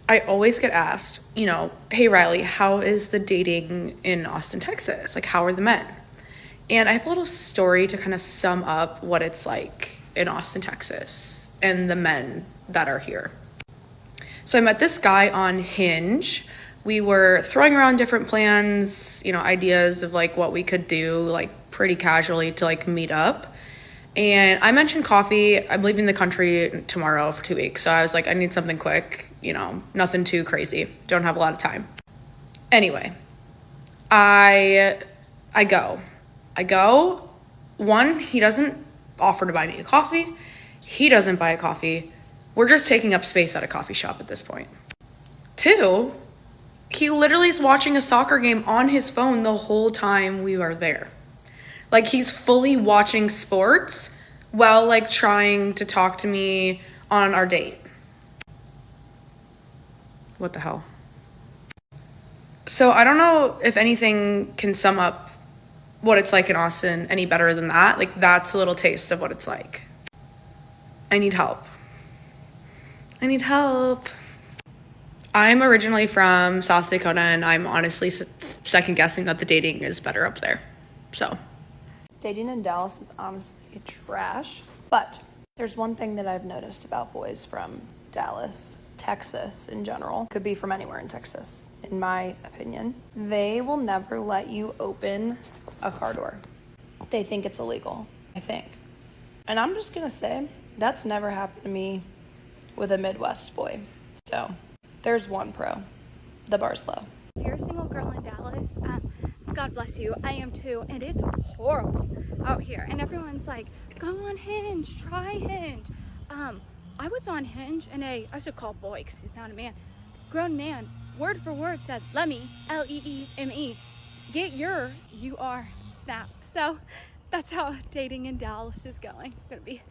I always get asked, hey, Riley, how is the dating in Austin, Texas? Like, how are the men? And I have a little story to kind of sum up what it's like in Austin, Texas, and the men that are here. So I met this guy on Hinge. We were throwing around different plans, ideas of like what we could do, like pretty casually to like meet up. And I mentioned coffee. I'm leaving the country tomorrow for 2 weeks. So I was like, I need something quick, nothing too crazy. Don't have a lot of time. Anyway, I go. One, he doesn't offer to buy me a coffee. He doesn't buy a coffee. We're just taking up space at a coffee shop at this point. Two, he literally is watching a soccer game on his phone the whole time we are there. Like, he's fully watching sports while, like, trying to talk to me on our date. What the hell? So I don't know if anything can sum up what it's like in Austin any better than that. Like, that's a little taste of what it's like. I need help. I'm originally from South Dakota, and I'm honestly second guessing that the dating is better up there. So dating in Dallas is honestly trash, but there's one thing that I've noticed about boys from Dallas, Texas in general, could be from anywhere in Texas, in my opinion. They will never let you open a car door. They think it's illegal, I think. And I'm just gonna say, that's never happened to me with a Midwest boy. So there's one pro. The bar's low. If you're a single girl in Dallas, God bless you, I am too, and it's horrible out here. And everyone's like, go on Hinge, try Hinge. I was on Hinge, and I should call boy because he's not a man. Grown man, word for word said, let me, L-E-E-M-E, get your UR snap. So that's how dating in Dallas is going. I'm gonna be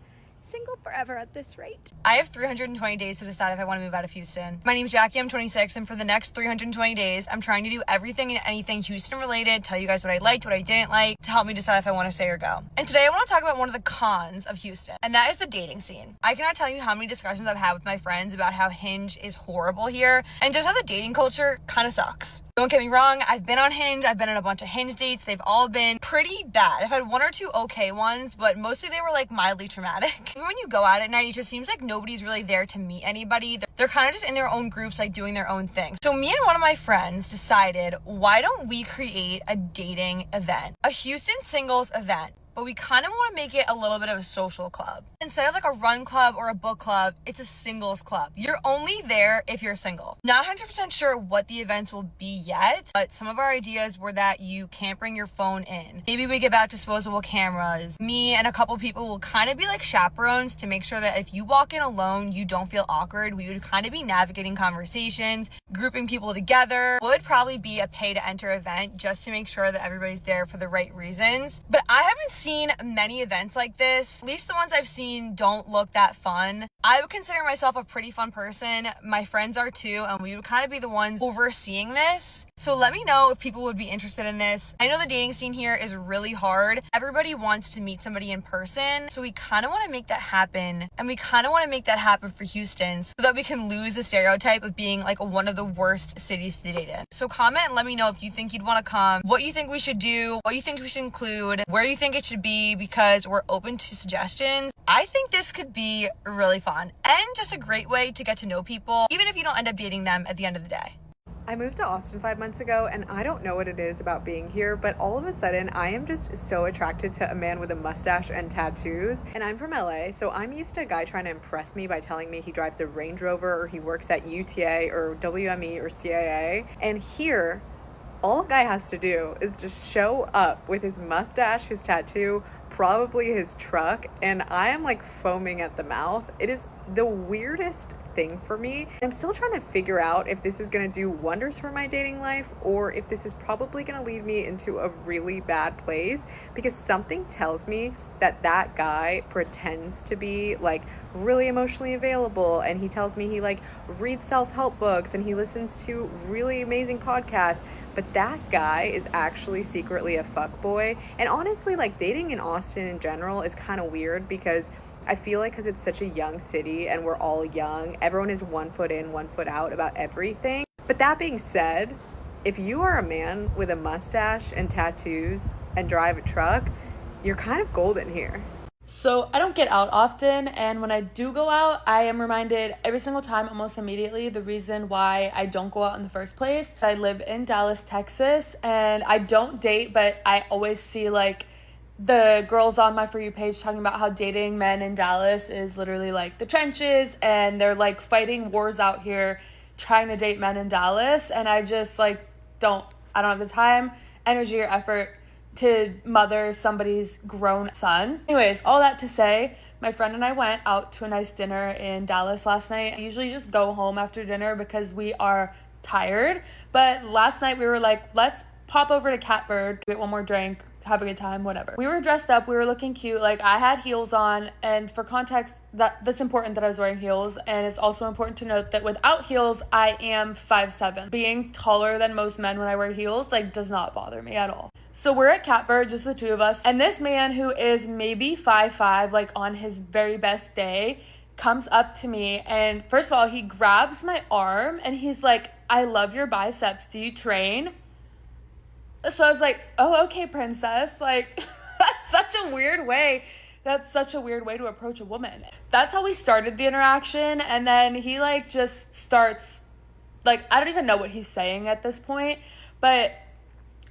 single forever at this rate. I have 320 days to decide if I want to move out of Houston. My name's Jackie, I'm 26, and for the next 320 days, I'm trying to do everything and anything Houston related, tell you guys what I liked, what I didn't like, to help me decide if I want to stay or go. And today I want to talk about one of the cons of Houston, and that is the dating scene. I cannot tell you how many discussions I've had with my friends about how Hinge is horrible here, and just how the dating culture kind of sucks. Don't get me wrong, I've been on Hinge, I've been on a bunch of Hinge dates, they've all been pretty bad. I've had one or two okay ones, but mostly they were like mildly traumatic. Even when you go out at night, it just seems like nobody's really there to meet anybody. They're kind of just in their own groups, like doing their own thing. So me and one of my friends decided, why don't we create a dating event? A Houston singles event. But we kind of want to make it a little bit of a social club. Instead of like a run club or a book club, it's a singles club. You're only there if you're single. Not 100% sure what the events will be yet, but some of our ideas were that you can't bring your phone in. Maybe we give out disposable cameras. Me and a couple people will kind of be like chaperones to make sure that if you walk in alone, you don't feel awkward. We would kind of be navigating conversations, grouping people together. It would probably be a pay to enter event just to make sure that everybody's there for the right reasons. But I haven't seen many events like this. At least the ones I've seen don't look that fun. I would consider myself a pretty fun person. My friends are too, and we would kind of be the ones overseeing this. So let me know if people would be interested in this. I know the dating scene here is really hard. Everybody wants to meet somebody in person, so we kind of want to make that happen. And we kind of want to make that happen for Houston so that we can lose the stereotype of being like one of the worst cities to date in. So comment and let me know if you think you'd want to come, what you think we should do, what you think we should include, where you think it should be, because we're open to suggestions. I think this could be really fun and just a great way to get to know people, even if you don't end up dating them at the end of the day. I moved to Austin 5 months ago, and I don't know what it is about being here, but all of a sudden I am just so attracted to a man with a mustache and tattoos. And I'm from LA, so I'm used to a guy trying to impress me by telling me he drives a Range Rover or he works at UTA or WME or CIA. And here, all a guy has to do is just show up with his mustache, his tattoo, probably his truck, and I am like foaming at the mouth. It is the weirdest thing for me. I'm still trying to figure out if this is going to do wonders for my dating life or if this is probably going to lead me into a really bad place, because something tells me that that guy pretends to be like really emotionally available, and he tells me he like reads self-help books and he listens to really amazing podcasts, but that guy is actually secretly a fuckboy. And honestly, like dating in Austin in general is kind of weird because I feel like because it's such a young city and we're all young, everyone is 1 foot in, 1 foot out about everything. But that being said, if you are a man with a mustache and tattoos and drive a truck, you're kind of golden here. So I don't get out often, and when I do go out, I am reminded every single time, almost immediately, the reason why I don't go out in the first place. I live in Dallas, Texas, and I don't date, but I always see like the girls on my For You page talking about how dating men in Dallas is literally like the trenches, and they're like fighting wars out here trying to date men in Dallas, and I just like I don't have the time, energy, or effort to mother somebody's grown son. Anyways, all that to say, my friend and I went out to a nice dinner in Dallas last night. I usually just go home after dinner because we are tired, but last night we were like, let's pop over to Catbird, get one more drink, have a good time, whatever. We were dressed up, we were looking cute, like I had heels on, and for context, that's important that I was wearing heels, and it's also important to note that without heels, I am 5'7". Being taller than most men when I wear heels, like, does not bother me at all. So we're at Catbird, just the two of us, and this man who is maybe 5'5", like on his very best day, comes up to me, and first of all, he grabs my arm, and he's like, I love your biceps, do you train? So I was like, oh, okay, princess. Like, that's such a weird way. That's such a weird way to approach a woman. That's how we started the interaction. And then he like just starts, like, I don't even know what he's saying at this point, but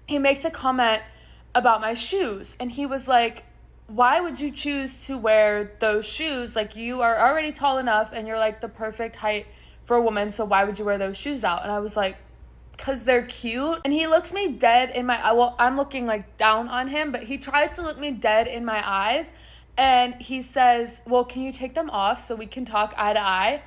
he makes a comment about my shoes. And he was like, why would you choose to wear those shoes? Like, you are already tall enough and you're like the perfect height for a woman. So why would you wear those shoes out? And I was like, because they're cute. And he looks me dead in my eye. Well, I'm looking like down on him, but he tries to look me dead in my eyes, and he says, well, can you take them off so we can talk eye to eye?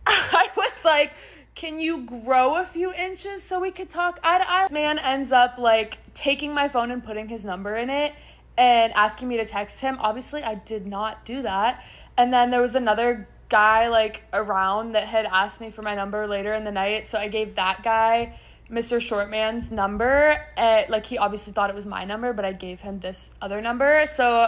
I was like, can you grow a few inches so we could talk eye to eye? This man ends up like taking my phone and putting his number in it and asking me to text him. Obviously I did not do that. And then there was another guy like around that had asked me for my number later in the night, so I gave that guy Mr. Shortman's number. Like, he obviously thought it was my number, but I gave him this other number. So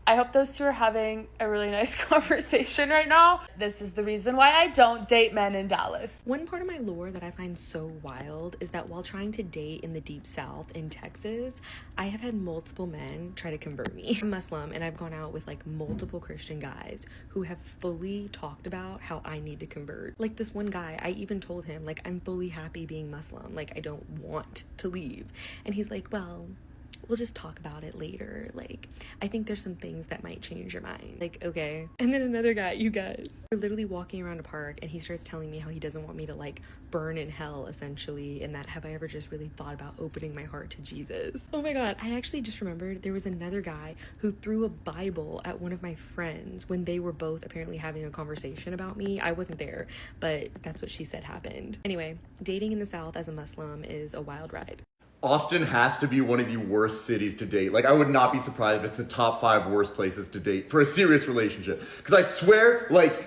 I hope those two are having a really nice conversation right now. This is the reason why I don't date men in Dallas. One part of my lore that I find so wild is that while trying to date in the deep south in Texas, I have had multiple men try to convert me. I'm Muslim, and I've gone out with like multiple Christian guys who have fully talked about how I need to convert. Like this one guy, I even told him like, I'm fully happy being Muslim, like I don't want to leave. And he's like, well, we'll just talk about it later. Like, I think there's some things that might change your mind. Like, okay. And then another guy, you guys. We're literally walking around a park, and he starts telling me how he doesn't want me to, like, burn in hell, essentially, and that have I ever just really thought about opening my heart to Jesus? Oh my God. I actually just remembered there was another guy who threw a Bible at one of my friends when they were both apparently having a conversation about me. I wasn't there, but that's what she said happened. Anyway, dating in the South as a Muslim is a wild ride. Austin has to be one of the worst cities to date. Like, I would not be surprised if it's the top 5 worst places to date for a serious relationship. Because I swear, like,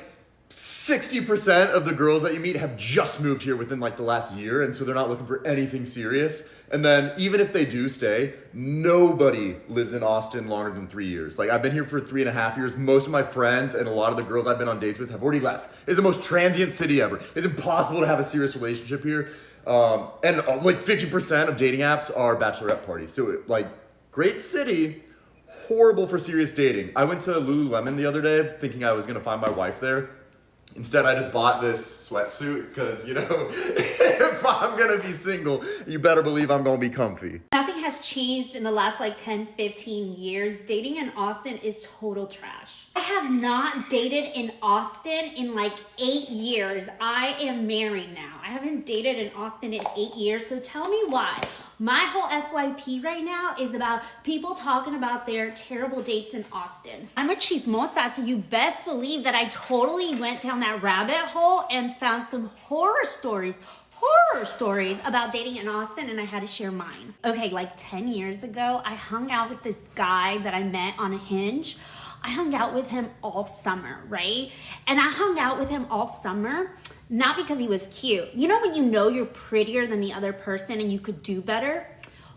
60% of the girls that you meet have just moved here within, like, the last year, and so they're not looking for anything serious. And then, even if they do stay, nobody lives in Austin longer than 3 years. Like, I've been here for 3.5 years. Most of my friends and a lot of the girls I've been on dates with have already left. It's the most transient city ever. It's impossible to have a serious relationship here. And like 50% of dating apps are bachelorette parties. So like, great city, horrible for serious dating. I went to Lululemon the other day thinking I was gonna find my wife there. Instead, I just bought this sweatsuit because, you know, if I'm gonna be single, you better believe I'm gonna be comfy. Nothing has changed in the last like 10, 15 years. Dating in Austin is total trash. I have not dated in Austin in like 8 years. I am married now. I haven't dated in Austin in 8 years, so tell me why. My whole FYP right now is about people talking about their terrible dates in Austin. I'm a chismosa, so you best believe that I totally went down that rabbit hole and found some horror stories about dating in Austin, and I had to share mine. Okay, like 10 years ago, I hung out with this guy that I met on a Hinge. I hung out with him all summer, right? And I hung out with him all summer, not because he was cute. You know when you know you're prettier than the other person and you could do better?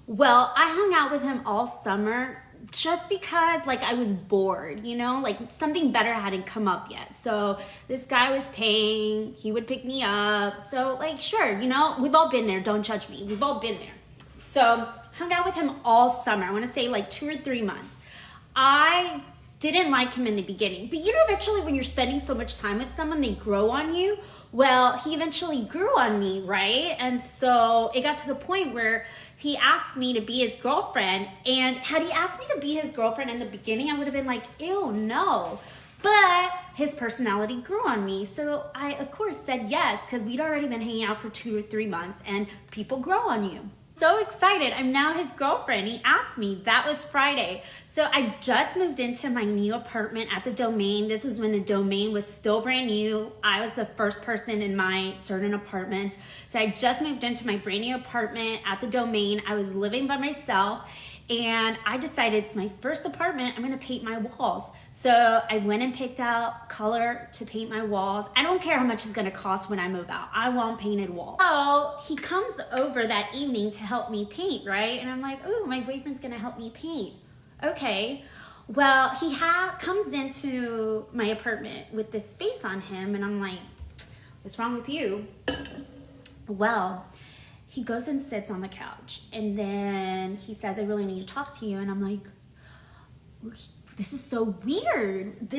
Well, I hung out with him all summer, just because like I was bored, you know, like something better hadn't come up yet. So this guy was paying, he would pick me up. So like, sure, you know, we've all been there. Don't judge me. We've all been there. So hung out with him all summer. I want to say like 2 or 3 months. I didn't like him in the beginning, but you know, eventually when you're spending so much time with someone, they grow on you. Well, he eventually grew on me, right? And so it got to the point where he asked me to be his girlfriend. And had he asked me to be his girlfriend in the beginning, I would have been like, ew, no. But his personality grew on me. So I, of course, said yes, because we'd already been hanging out for 2 or 3 months, and people grow on you. So excited. I'm now his girlfriend. He asked me. That was Friday. So I just moved into my new apartment at the Domain. This was when the Domain was still brand new. I was the first person in my certain apartments. So I just moved into my brand new apartment at the Domain. I was living by myself, and I decided it's my first apartment. I'm going to paint my walls. So I went and picked out color to paint my walls. I don't care how much it's going to cost when I move out. I want painted walls. So he comes over that evening to help me paint, right? And I'm like, oh, my boyfriend's going to help me paint. Okay. Well, he comes into my apartment with this face on him, and I'm like, what's wrong with you? Well, he goes and sits on the couch, and then he says, I really need to talk to you. And I'm like, this is so weird.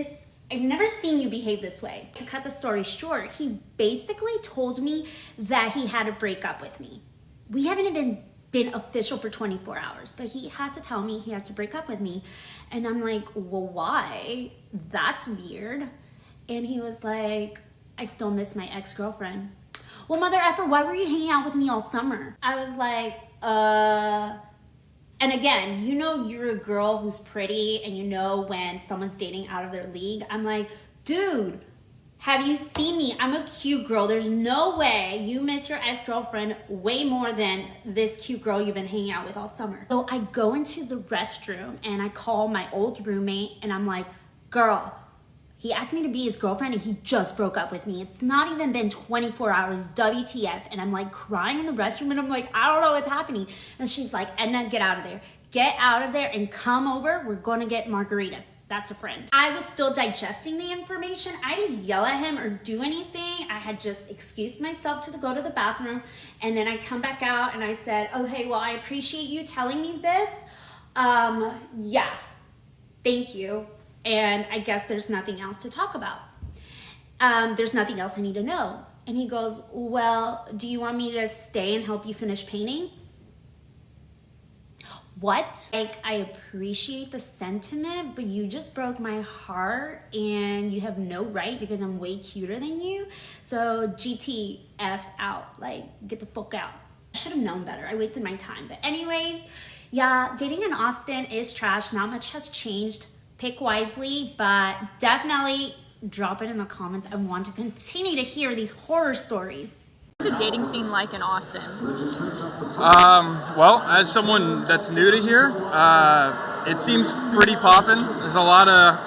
I've never seen you behave this way. To cut the story short, he basically told me that he had to break up with me. We haven't even been official for 24 hours, but he has to tell me he has to break up with me. And I'm like, well, why? That's weird. And he was like, I still miss my ex-girlfriend. Well, mother effer, why were you hanging out with me all summer? I was like, and again, you know you're a girl who's pretty and you know when someone's dating out of their league. I'm like, dude, have you seen me? I'm a cute girl. There's no way you miss your ex-girlfriend way more than this cute girl you've been hanging out with all summer. So I go into the restroom and I call my old roommate and I'm like, girl, he asked me to be his girlfriend and he just broke up with me. It's not even been 24 hours, WTF. And I'm like crying in the restroom and I'm like, I don't know what's happening. And she's like, Edna, get out of there. Get out of there and come over. We're gonna get margaritas. That's a friend. I was still digesting the information. I didn't yell at him or do anything. I had just excused myself to go to the bathroom. And then I come back out and I said, okay, well, I appreciate you telling me this. Yeah, thank you. And I guess there's nothing else to talk about. There's nothing else I need to know. And he goes, well, do you want me to stay and help you finish painting? What? Like, I appreciate the sentiment, but you just broke my heart and you have no right because I'm way cuter than you. So GTF out, like, get the fuck out. I should have known better. I wasted my time. But anyways, yeah, dating in Austin is trash. Not much has changed. Pick wisely, but definitely drop it in the comments. I want to continue to hear these horror stories. What's the dating scene like in Austin? Well, as someone that's new to here, it seems pretty poppin'. There's a lot of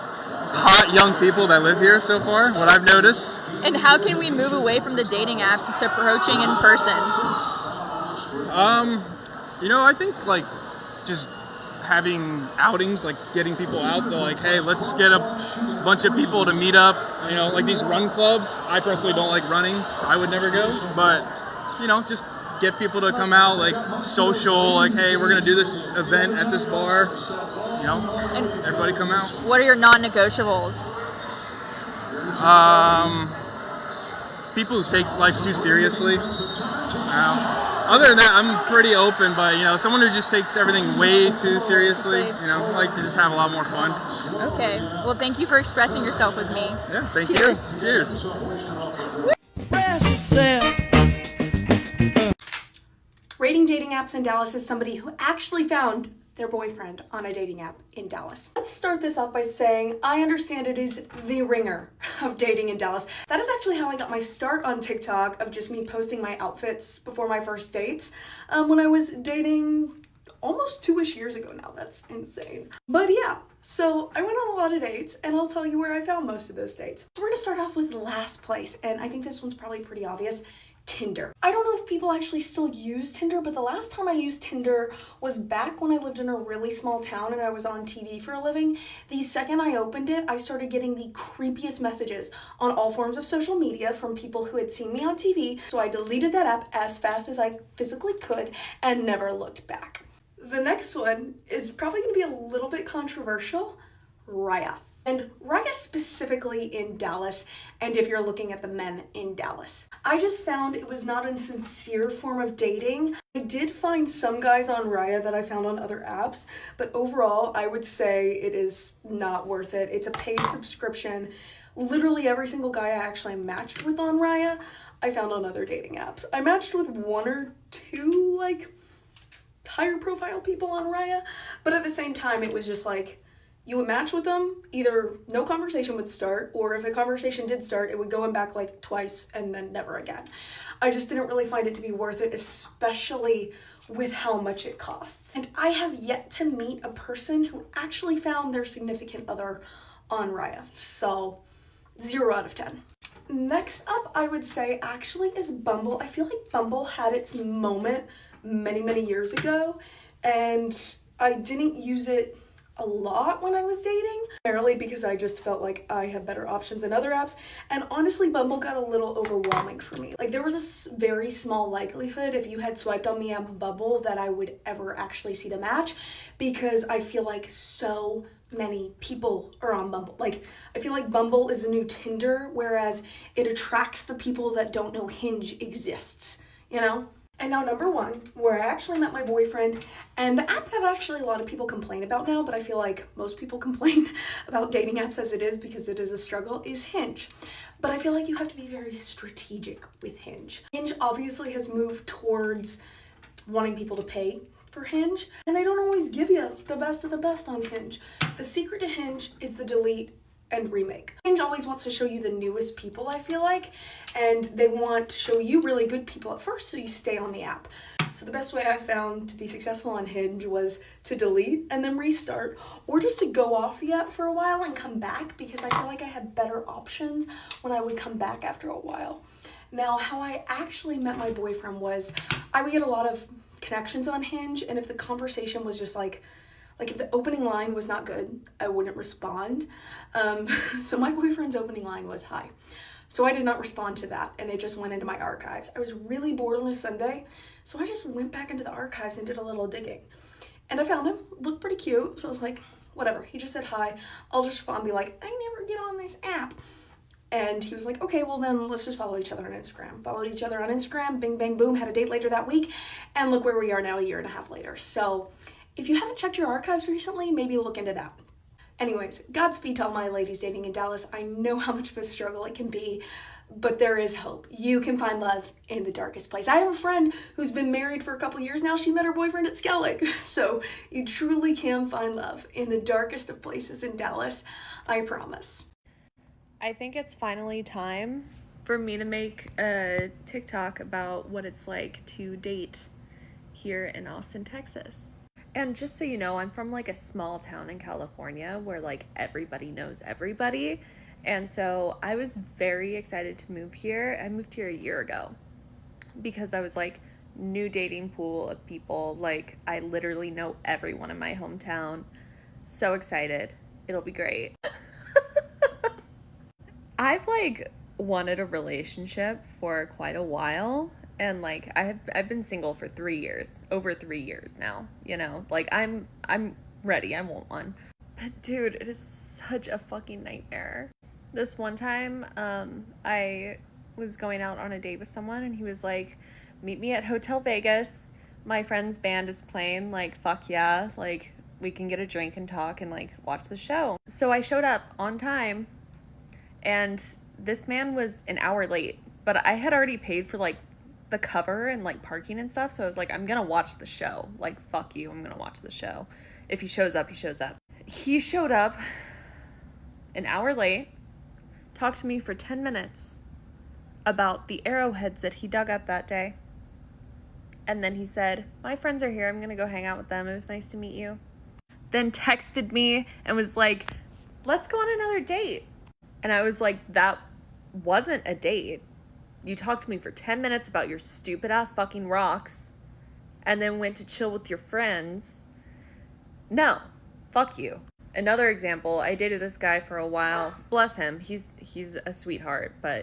hot young people that live here so far, what I've noticed. And how can we move away from the dating apps to approaching in person? You know, I think like just having outings, like getting people out, they're like, hey, let's get a bunch of people to meet up, you know, like these run clubs. I personally don't like running, so I would never go, but, you know, just get people to come out, like social, like, hey, we're gonna do this event at this bar, you know, and everybody come out. What are your non-negotiables? People who take life too seriously. Other than that, I'm pretty open, but, you know, someone who just takes everything way too seriously, you know, I like to just have a lot more fun. Okay. Well, thank you for expressing yourself with me. Yeah, thank you. Cheers. Rating dating apps in Dallas is somebody who actually found their boyfriend on a dating app in Dallas. Let's start this off by saying I understand it is the ringer of dating in Dallas. That is actually how I got my start on TikTok, of just me posting my outfits before my first dates when I was dating almost 2-ish years ago now. That's insane. But yeah, so I went on a lot of dates and I'll tell you where I found most of those dates. So we're gonna start off with last place, and I think this one's probably pretty obvious. Tinder. I don't know if if people actually still use Tinder, but the last time I used Tinder was back when I lived in a really small town and I was on TV for a living. The second I opened it, I started getting the creepiest messages on all forms of social media from people who had seen me on TV, so I deleted that app as fast as I physically could and never looked back. The next one is probably going to be a little bit controversial, Raya. And Raya specifically in Dallas, and if you're looking at the men in Dallas. I just found it was not a sincere form of dating. I did find some guys on Raya that I found on other apps, but overall I would say it is not worth it. It's a paid subscription. Literally every single guy I actually matched with on Raya, I found on other dating apps. I matched with one or two like higher profile people on Raya, but at the same time it was just like, you would match with them, either no conversation would start, or if a conversation did start, it would go in back like twice and then never again. I just didn't really find it to be worth it, especially with how much it costs. And I have yet to meet a person who actually found their significant other on Raya. So 0 out of 10. Next up, I would say actually is Bumble. I feel like Bumble had its moment many, many years ago, and I didn't use it a lot when I was dating, primarily because I just felt like I had better options than other apps, and honestly Bumble got a little overwhelming for me. Like there was a very small likelihood if you had swiped on me on Bumble that I would ever actually see the match, because I feel like so many people are on Bumble. Like I feel like Bumble is a new Tinder, whereas it attracts the people that don't know Hinge exists, you know? And now number one, where I actually met my boyfriend, and the app that actually a lot of people complain about now, but I feel like most people complain about dating apps as it is because it is a struggle, is Hinge. But I feel like you have to be very strategic with Hinge. Hinge obviously has moved towards wanting people to pay for Hinge, and they don't always give you the best of the best on Hinge. The secret to Hinge is the delete and remake. Hinge always wants to show you the newest people, I feel like, and they want to show you really good people at first so you stay on the app. So the best way I found to be successful on Hinge was to delete and then restart, or just to go off the app for a while and come back, because I feel like I had better options when I would come back after a while. Now, how I actually met my boyfriend was I would get a lot of connections on Hinge, and if the conversation was just like if the opening line was not good, I wouldn't respond. So my boyfriend's opening line was hi. So I did not respond to that, and it just went into my archives. I was really bored on a Sunday, so I just went back into the archives and did a little digging. And I found him, looked pretty cute, so I was like, whatever. He just said hi. I'll just respond and be like, I never get on this app. And he was like, okay, well then let's just follow each other on Instagram. Followed each other on Instagram, bing, bang, boom, had a date later that week, and look where we are now 1.5 years later. So if you haven't checked your archives recently, maybe look into that. Anyways, Godspeed to all my ladies dating in Dallas. I know how much of a struggle it can be, but there is hope. You can find love in the darkest place. I have a friend who's been married for a couple years now. She met her boyfriend at Skellig. So you truly can find love in the darkest of places in Dallas, I promise. I think it's finally time for me to make a TikTok about what it's like to date here in Austin, Texas. And just so you know, I'm from like a small town in California where like everybody knows everybody. And so I was very excited to move here. I moved here 1 year ago because I was like, new dating pool of people. Like I literally know everyone in my hometown. So excited. It'll be great. I've like wanted a relationship for quite a while. And like I've been single for 3 years, over 3 years now, you know, like I'm ready, I want one. But dude, it is such a fucking nightmare. This one time, I was going out on a date with someone and he was like, meet me at Hotel Vegas. My friend's band is playing, like, fuck yeah, like we can get a drink and talk and like watch the show. So I showed up on time and this man was an hour late, but I had already paid for like the cover and like parking and stuff, so I was like, I'm gonna watch the show, like fuck you, I'm gonna watch the show. If he shows up, he shows up. He showed up an hour late, talked to me for 10 minutes about the arrowheads that he dug up that day, and then he said, my friends are here, I'm gonna go hang out with them, it was nice to meet you. Then texted me and was like, let's go on another date. And I was like, that wasn't a date. You talked to me for 10 minutes about your stupid ass fucking rocks and then went to chill with your friends. No, fuck you. Another example, I dated this guy for a while. Bless him, he's a sweetheart, but